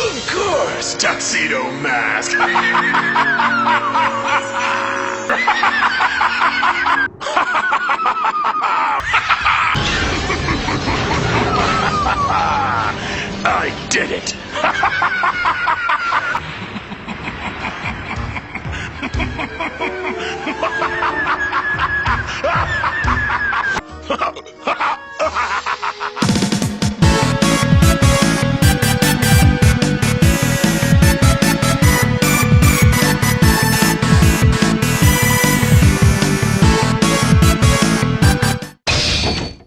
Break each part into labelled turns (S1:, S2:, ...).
S1: Of course, Tuxedo Mask! I did it!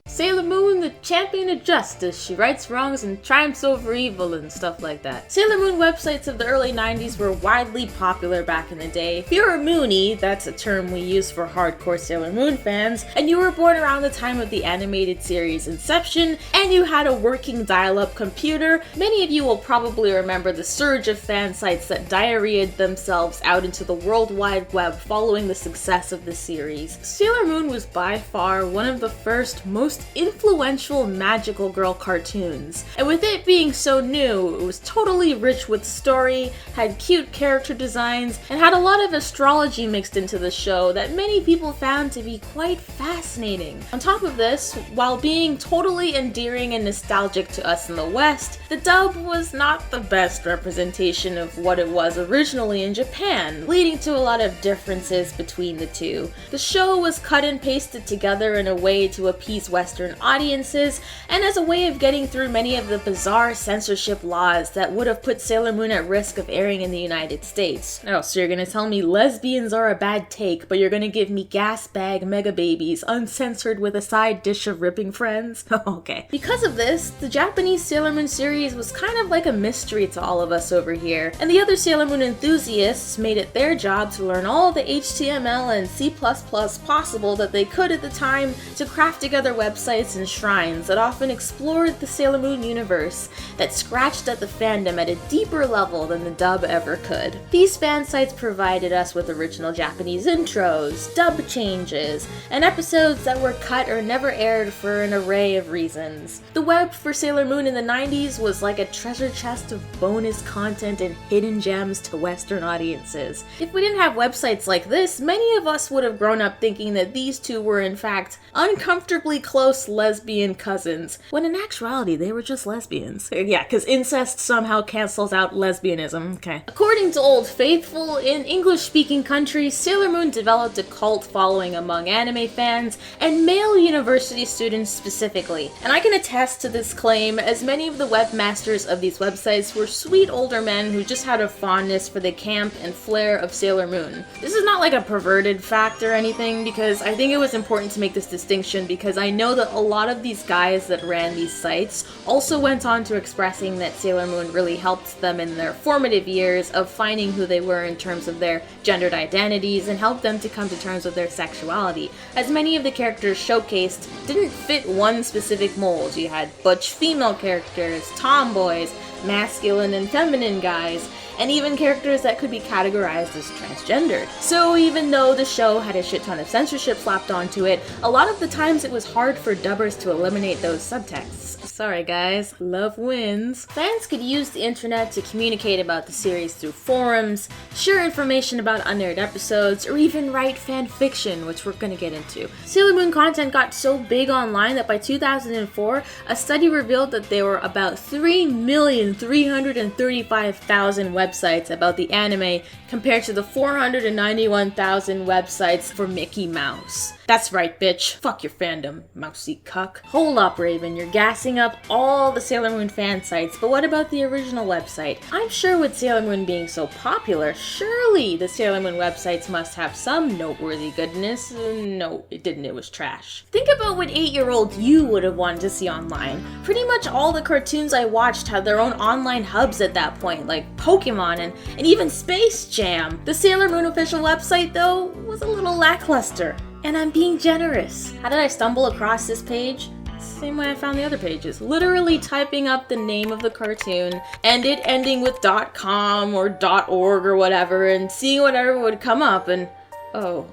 S2: Sailor Moon, the champion of justice. She rights wrongs and triumphs over evil and stuff like that. Sailor Moon websites of the early 90s were widely popular back in the day. If you're a Moonie, that's a term we use for hardcore Sailor Moon fans, and you were born around the time of the animated series' inception, and you had a working dial-up computer, many of you will probably remember the surge of fan sites that diarrheaed themselves out into the World Wide Web following the success of the series. Sailor Moon was by far one of the first, most influential magical girl cartoons, and with it being so new, it was totally rich with story, had cute character designs, and had a lot of astrology mixed into the show that many people found to be quite fascinating. On top of this, while being totally endearing and nostalgic to us in the West, the dub was not the best representation of what it was originally in Japan, leading to a lot of differences between the two. The show was cut and pasted together in a way to appease Western audiences, and as a way of getting through many of the bizarre censorship laws that would have put Sailor Moon at risk of airing in the United States. Oh, so you're gonna tell me lesbians are a bad take, but you're gonna give me gas bag mega babies uncensored with a side dish of ripping friends? Okay. Because of this, the Japanese Sailor Moon series was kind of like a mystery to all of us over here, and the other Sailor Moon enthusiasts made it their job to learn all the HTML and C++ possible that they could at the time to craft together websites and shrines that often explored the Sailor Moon universe, that scratched at the fandom at a deeper level than the dub ever could. These fan sites provided us with original Japanese intros, dub changes, and episodes that were cut or never aired for an array of reasons. The web for Sailor Moon in the 90s was like a treasure chest of bonus content and hidden gems to Western audiences. If we didn't have websites like this, many of us would have grown up thinking that these two were in fact uncomfortably close lesbian cousins, when in actuality they were just lesbians. Yeah, because incest somehow cancels out lesbianism, okay. According to Old Faithful, in English-speaking countries, Sailor Moon developed a cult following among anime fans, and male university students specifically. And I can attest to this claim, as many of the webmasters of these websites were sweet older men who just had a fondness for the camp and flair of Sailor Moon. This is not like a perverted fact or anything, because I think it was important to make this distinction, because I know that a lot of these guys that ran these sites also went on to expressing that Sailor Moon really helped them in their formative years of finding who they were in terms of their gendered identities and helped them to come to terms with their sexuality, as many of the characters showcased didn't fit one specific mold. You had butch female characters, tomboys, masculine and feminine guys, and even characters that could be categorized as transgendered. So even though the show had a shit ton of censorship slapped onto it, a lot of the times it was hard for dubbers to eliminate those subtexts. Sorry guys, love wins. Fans could use the internet to communicate about the series through forums, share information about unaired episodes, or even write fan fiction, which we're gonna get into. Sailor Moon content got so big online that by 2004, a study revealed that there were about 3,335,000 websites about the anime compared to the 491,000 websites for Mickey Mouse. That's right, bitch. Fuck your fandom, mousy cuck. Hold up, Raven, you're gassing up all the Sailor Moon fan sites, but what about the original website? I'm sure with Sailor Moon being so popular, surely the Sailor Moon websites must have some noteworthy goodness. No, it didn't, it was trash. Think about what 8-year-old you would have wanted to see online. Pretty much all the cartoons I watched had their own online hubs at that point, like Pokemon and even Space Jam. The Sailor Moon official website, though, was a little lackluster. And I'm being generous. How did I stumble across this page? Same way I found the other pages. Literally typing up the name of the cartoon and it ending with .com or .org or whatever and seeing whatever would come up and oh,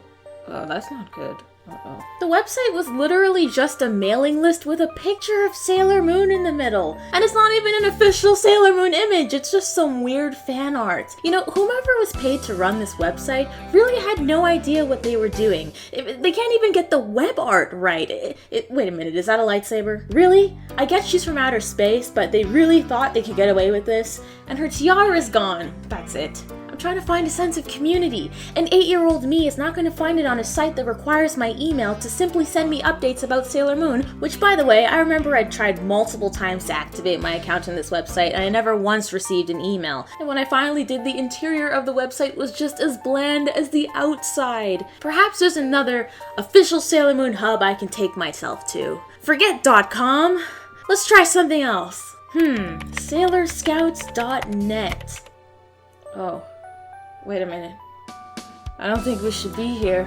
S2: that's not good. The website was literally just a mailing list with a picture of Sailor Moon in the middle. And it's not even an official Sailor Moon image, it's just some weird fan art. You know, whomever was paid to run this website really had no idea what they were doing. They can't even get the web art right. Wait a minute, is that a lightsaber? Really? I guess she's from outer space, but they really thought they could get away with this. And her tiara's gone. That's it. I'm trying to find a sense of community. An 8-year-old me is not going to find it on a site that requires my email to simply send me updates about Sailor Moon, which, by the way, I remember I'd tried multiple times to activate my account on this website and I never once received an email. And when I finally did, the interior of the website was just as bland as the outside. Perhaps there's another official Sailor Moon hub I can take myself to. Forget .com. Let's try something else. SailorScouts.net. Oh. Wait a minute. I don't think we should be here.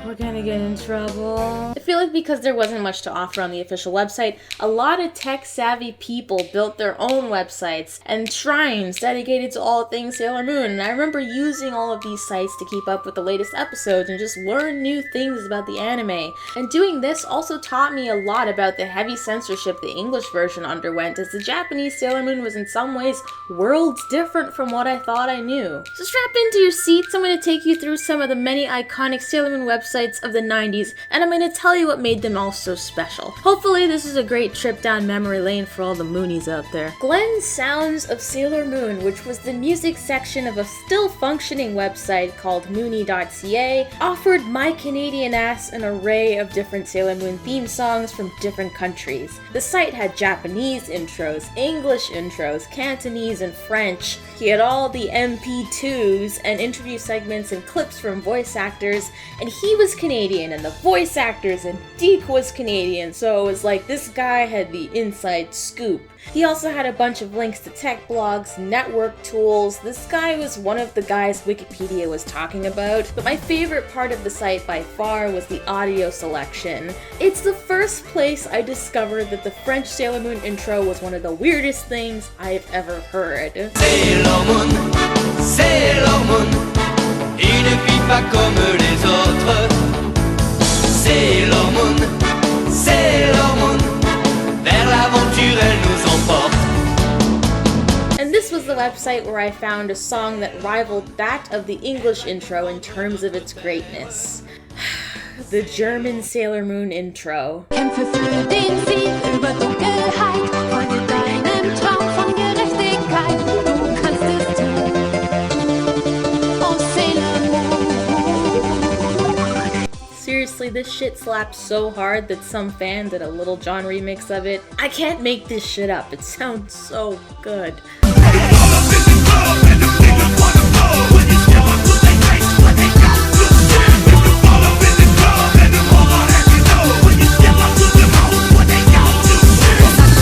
S2: We're gonna get in trouble. I feel like because there wasn't much to offer on the official website, a lot of tech-savvy people built their own websites and shrines dedicated to all things Sailor Moon, and I remember using all of these sites to keep up with the latest episodes and just learn new things about the anime. And doing this also taught me a lot about the heavy censorship the English version underwent, as the Japanese Sailor Moon was in some ways worlds different from what I thought I knew. So strap into your seats, I'm going to take you through some of the many iconic Sailor Moon websites of the 90s, and I'm going to tell you what made them all so special. Hopefully this is a great trip down memory lane for all the Moonies out there. Glen's Sounds of Sailor Moon, which was the music section of a still functioning website called Moony.ca, offered my Canadian ass an array of different Sailor Moon theme songs from different countries. The site had Japanese intros, English intros, Cantonese, and French. He had all the MP2s and interview segments and clips from voice actors, and he was Canadian and the voice actors, and Deke was Canadian, so it was like this guy had the inside scoop. He also had a bunch of links to tech blogs, network tools. This guy was one of the guys Wikipedia was talking about, but my favorite part of the site by far was the audio selection. It's the first place I discovered that the French Sailor Moon intro was one of the weirdest things I've ever heard.
S3: Sailor Moon, il ne vit pas comme les autres. Sailor Moon, vers l'aventure elle nous emporte.
S2: And this was the website where I found a song that rivaled that of the English intro in terms of its greatness. The German Sailor Moon intro.
S4: Kämpfe für den Sieg über Dunkelheit, folge deinem Traum von Gerechtigkeit, du kannst es tun. Oh Sailor Moon.
S2: Seriously, this shit slaps so hard that some fan did a Little John remix of it. I can't make this shit up, it sounds so good.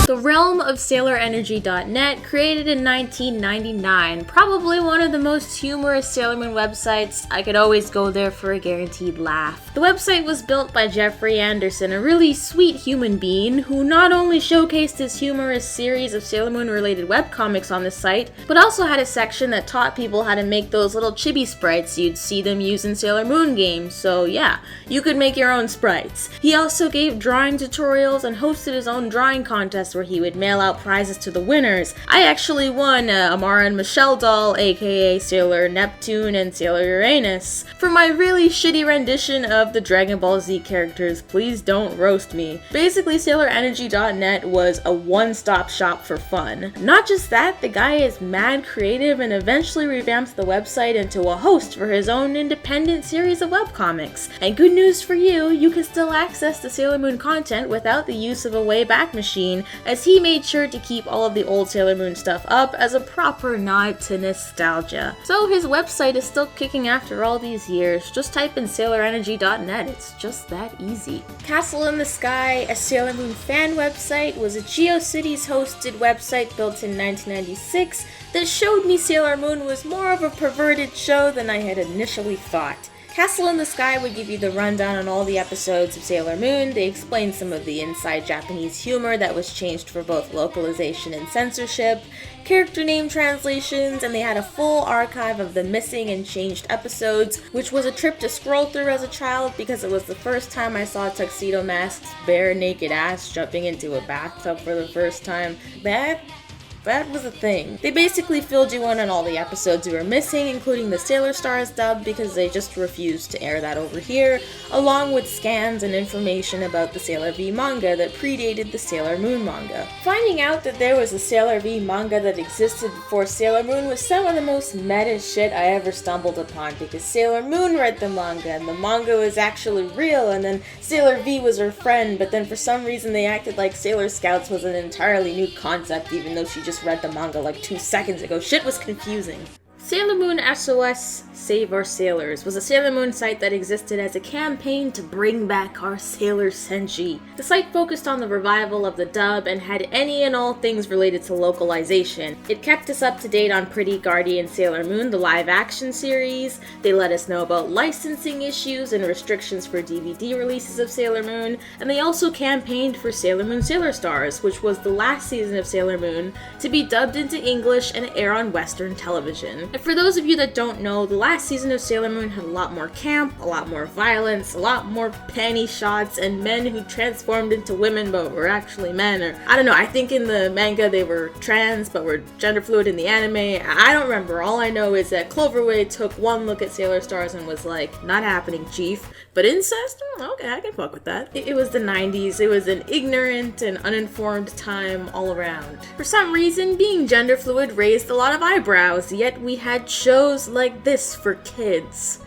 S2: The realm of SailorEnergy.net, created in 1999, probably one of the most humorous Sailor Moon websites. I could always go there for a guaranteed laugh. The website was built by Jeffrey Anderson, a really sweet human being who not only showcased his humorous series of Sailor Moon related webcomics on the site, but also had a section that taught people how to make those little chibi sprites you'd see them use in Sailor Moon games. So yeah, you could make your own sprites. He also gave drawing tutorials and hosted his own drawing contest where he would mail out prizes to the winners. I actually won a Amara and Michelle doll, aka Sailor Neptune and Sailor Uranus. For my really shitty rendition of the Dragon Ball Z characters, please don't roast me. Basically, SailorEnergy.net was a one-stop shop for fun. Not just that, the guy is mad creative and eventually revamped the website into a host for his own independent series of webcomics. And good news for you, you can still access the Sailor Moon content without the use of a Wayback Machine, as he made sure to keep all of the old Sailor Moon stuff up as a proper nod to nostalgia. So his website is still kicking after all these years. Just type in SailorEnergy.net, it's just that easy. Castle in the Sky, a Sailor Moon fan website, was a GeoCities hosted website built in 1996 that showed me Sailor Moon was more of a perverted show than I had initially thought. Castle in the Sky would give you the rundown on all the episodes of Sailor Moon. They explained some of the inside Japanese humor that was changed for both localization and censorship, character name translations, and they had a full archive of the missing and changed episodes, which was a trip to scroll through as a child because it was the first time I saw Tuxedo Mask's bare naked ass jumping into a bathtub for the first time. That was a thing. They basically filled you in on all the episodes you were missing, including the Sailor Stars dub, because they just refused to air that over here, along with scans and information about the Sailor V manga that predated the Sailor Moon manga. Finding out that there was a Sailor V manga that existed before Sailor Moon was some of the most meta shit I ever stumbled upon, because Sailor Moon read the manga, and the manga was actually real, and then Sailor V was her friend, but then for some reason they acted like Sailor Scouts was an entirely new concept, even though she just read the manga like 2 seconds ago. Shit was confusing. Sailor Moon SOS Save Our Sailors was a Sailor Moon site that existed as a campaign to bring back our Sailor Senshi. The site focused on the revival of the dub and had any and all things related to localization. It kept us up to date on Pretty Guardian Sailor Moon, the live action series. They let us know about licensing issues and restrictions for DVD releases of Sailor Moon, and they also campaigned for Sailor Moon Sailor Stars, which was the last season of Sailor Moon, to be dubbed into English and air on Western television. And for those of you that don't know, the last season of Sailor Moon had a lot more camp, a lot more violence, a lot more panty shots, and men who transformed into women but were actually men, or I don't know, I think in the manga they were trans but were gender fluid in the anime. I don't remember. All I know is that Cloverway took one look at Sailor Stars and was like, not happening, chief. But incest? Okay, I can fuck with that. It was the 90s. It was an ignorant and uninformed time all around. For some reason, being gender fluid raised a lot of eyebrows, yet we had shows like this for kids.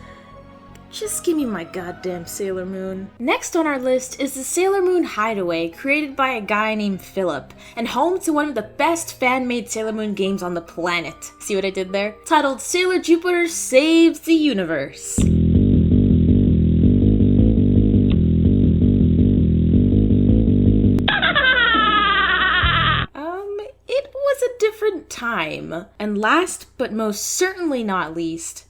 S2: Just give me my goddamn Sailor Moon. Next on our list is the Sailor Moon Hideaway, created by a guy named Philip, and home to one of the best fan-made Sailor Moon games on the planet. See what I did there? Titled Sailor Jupiter Saves the Universe. It was a different time. And last but most certainly not least,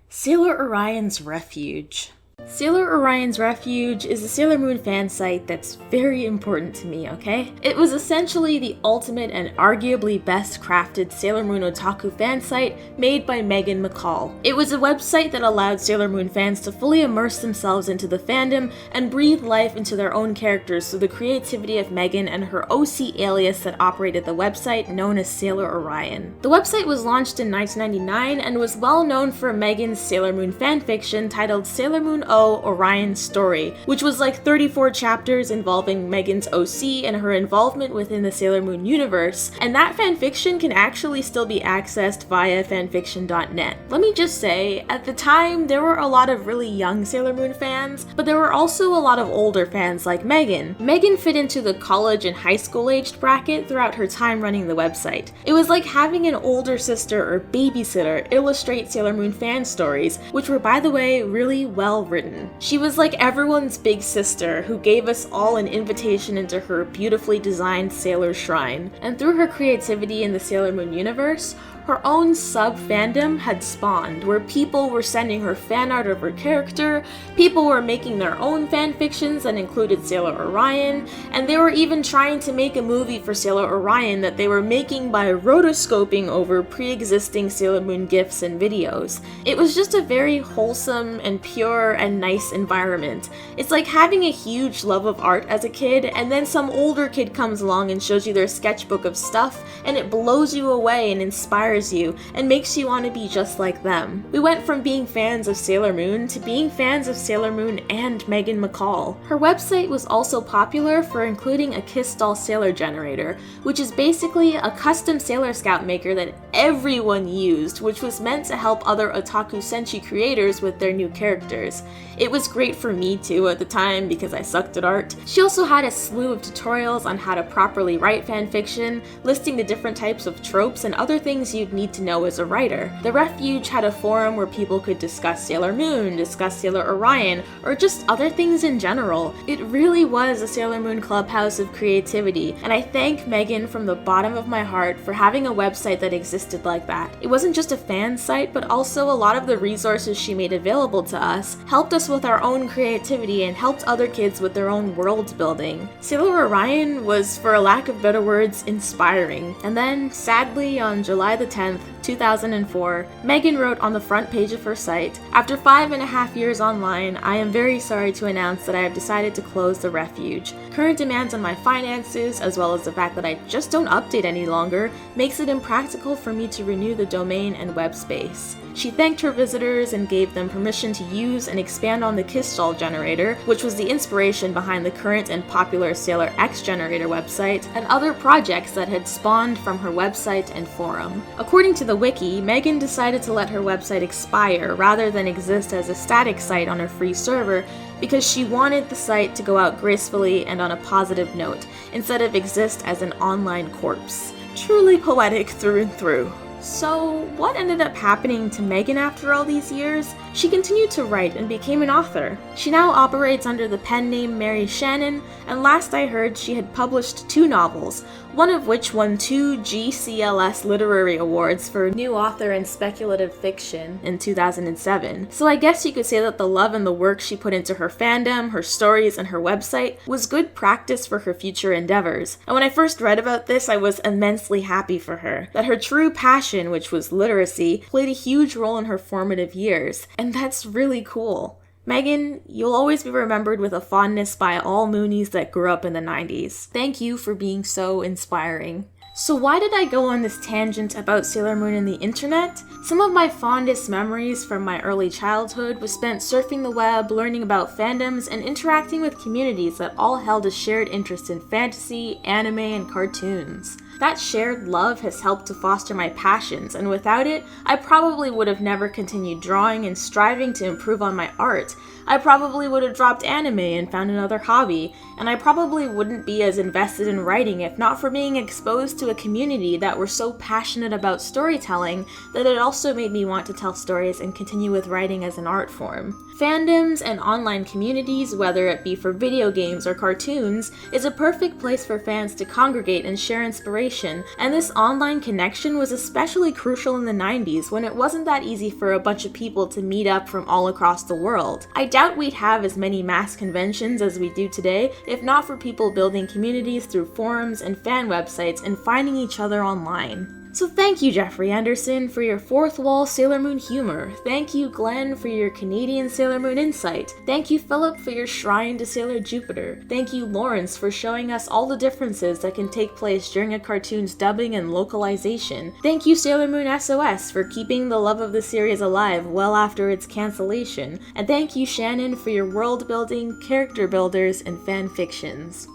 S2: Sailor Orion's Refuge. Sailor Orion's Refuge is a Sailor Moon fan site that's very important to me, okay? It was essentially the ultimate and arguably best crafted Sailor Moon otaku fan site made by Megan McCall. It was a website that allowed Sailor Moon fans to fully immerse themselves into the fandom and breathe life into their own characters through the creativity of Megan and her OC alias that operated the website, known as Sailor Orion. The website was launched in 1999 and was well known for Megan's Sailor Moon fanfiction titled Sailor Moon Orion's Story, which was like 34 chapters involving Megan's OC and her involvement within the Sailor Moon universe, and that fanfiction can actually still be accessed via fanfiction.net. Let me just say, at the time, there were a lot of really young Sailor Moon fans, but there were also a lot of older fans like Megan. Megan fit into the college and high school aged bracket throughout her time running the website. It was like having an older sister or babysitter illustrate Sailor Moon fan stories, which were, by the way, really well written. She was like everyone's big sister who gave us all an invitation into her beautifully designed Sailor Shrine. And through her creativity in the Sailor Moon universe, her own sub-fandom had spawned, where people were sending her fan art of her character, people were making their own fanfictions that included Sailor Orion, and they were even trying to make a movie for Sailor Orion that they were making by rotoscoping over pre-existing Sailor Moon GIFs and videos. It was just a very wholesome and pure and nice environment. It's like having a huge love of art as a kid, and then some older kid comes along and shows you their sketchbook of stuff, and it blows you away and inspires you and makes you want to be just like them. We went from being fans of Sailor Moon to being fans of Sailor Moon and Megan McCall. Her website was also popular for including a Kiss Doll Sailor generator, which is basically a custom Sailor Scout maker that everyone used, which was meant to help other otaku senshi creators with their new characters. It was great for me too at the time because I sucked at art. She also had a slew of tutorials on how to properly write fanfiction, listing the different types of tropes and other things you'd need to know as a writer. The Refuge had a forum where people could discuss Sailor Moon, discuss Sailor Orion, or just other things in general. It really was a Sailor Moon clubhouse of creativity, and I thank Megan from the bottom of my heart for having a website that existed like that. It wasn't just a fan site, but also a lot of the resources she made available to us helped us with our own creativity and helped other kids with their own world building. Sailor Orion was, for a lack of better words, inspiring. And then, sadly, on July the 10th, 2004, Megan wrote on the front page of her site, "After 5.5 years online, I am very sorry to announce that I have decided to close the Refuge. Current demands on my finances, as well as the fact that I just don't update any longer, makes it impractical for me to renew the domain and web space." She thanked her visitors and gave them permission to use and expand on the Kiss Doll generator, which was the inspiration behind the current and popular Sailor X generator website, and other projects that had spawned from her website and forum. According to the wiki, Megan decided to let her website expire rather than exist as a static site on a free server because she wanted the site to go out gracefully and on a positive note, instead of exist as an online corpse. Truly poetic through and through. So, what ended up happening to Megan after all these years? She continued to write and became an author. She now operates under the pen name Mary Shannon, and last I heard she had published 2 novels, one of which won 2 GCLS Literary Awards for New Author in Speculative Fiction in 2007. So I guess you could say that the love and the work she put into her fandom, her stories, and her website was good practice for her future endeavors. And when I first read about this, I was immensely happy for her. That her true passion, which was literacy, played a huge role in her formative years. And that's really cool. Megan, you'll always be remembered with a fondness by all Moonies that grew up in the 90s. Thank you for being so inspiring. So why did I go on this tangent about Sailor Moon and the internet? Some of my fondest memories from my early childhood was spent surfing the web, learning about fandoms, and interacting with communities that all held a shared interest in fantasy, anime, and cartoons. That shared love has helped to foster my passions, and without it, I probably would have never continued drawing and striving to improve on my art. I probably would have dropped anime and found another hobby, and I probably wouldn't be as invested in writing if not for being exposed to a community that were so passionate about storytelling that it also made me want to tell stories and continue with writing as an art form. Fandoms and online communities, whether it be for video games or cartoons, is a perfect place for fans to congregate and share inspiration, and this online connection was especially crucial in the 90s when it wasn't that easy for a bunch of people to meet up from all across the world. I doubt we'd have as many mass conventions as we do today if not for people building communities through forums and fan websites and finding each other online. So thank you, Jeffrey Anderson, for your fourth wall Sailor Moon humor. Thank you, Glen, for your Canadian Sailor Moon insight. Thank you, Philip, for your shrine to Sailor Jupiter. Thank you, Lawrence, for showing us all the differences that can take place during a cartoon's dubbing and localization. Thank you, Sailor Moon SOS, for keeping the love of the series alive well after its cancellation. And thank you, Shannon, for your world building, character builders, and fan fictions.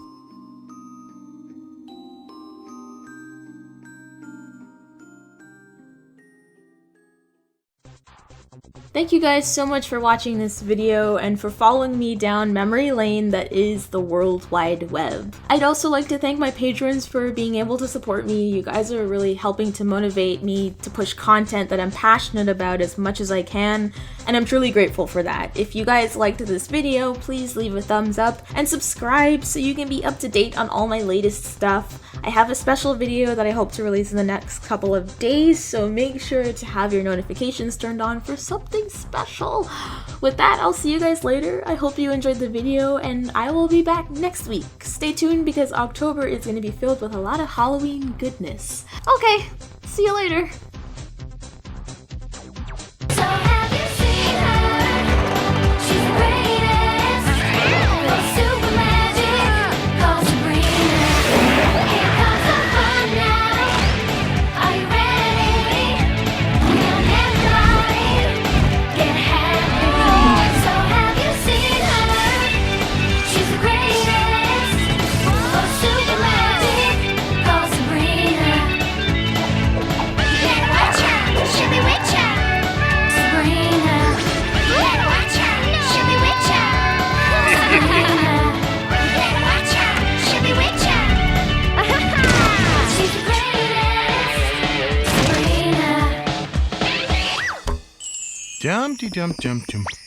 S2: Thank you guys so much for watching this video and for following me down memory lane that is the World Wide Web. I'd also like to thank my patrons for being able to support me. You guys are really helping to motivate me to push content that I'm passionate about as much as I can, and I'm truly grateful for that. If you guys liked this video, please leave a thumbs up and subscribe so you can be up to date on all my latest stuff. I have a special video that I hope to release in the next couple of days, so make sure to have your notifications turned on for something special. With that, I'll see you guys later. I hope you enjoyed the video, and I will be back next week. Stay tuned because October is going to be filled with a lot of Halloween goodness. Okay, see you later.
S4: So have you seen her? She's the greatest. The super magic calls Sabrina. Here comes the fun now. Are you ready? Young and blind, get happy. So have you seen her? She's the greatest. The super magic calls Sabrina. Yeah.
S5: Dumpty dum dum dum.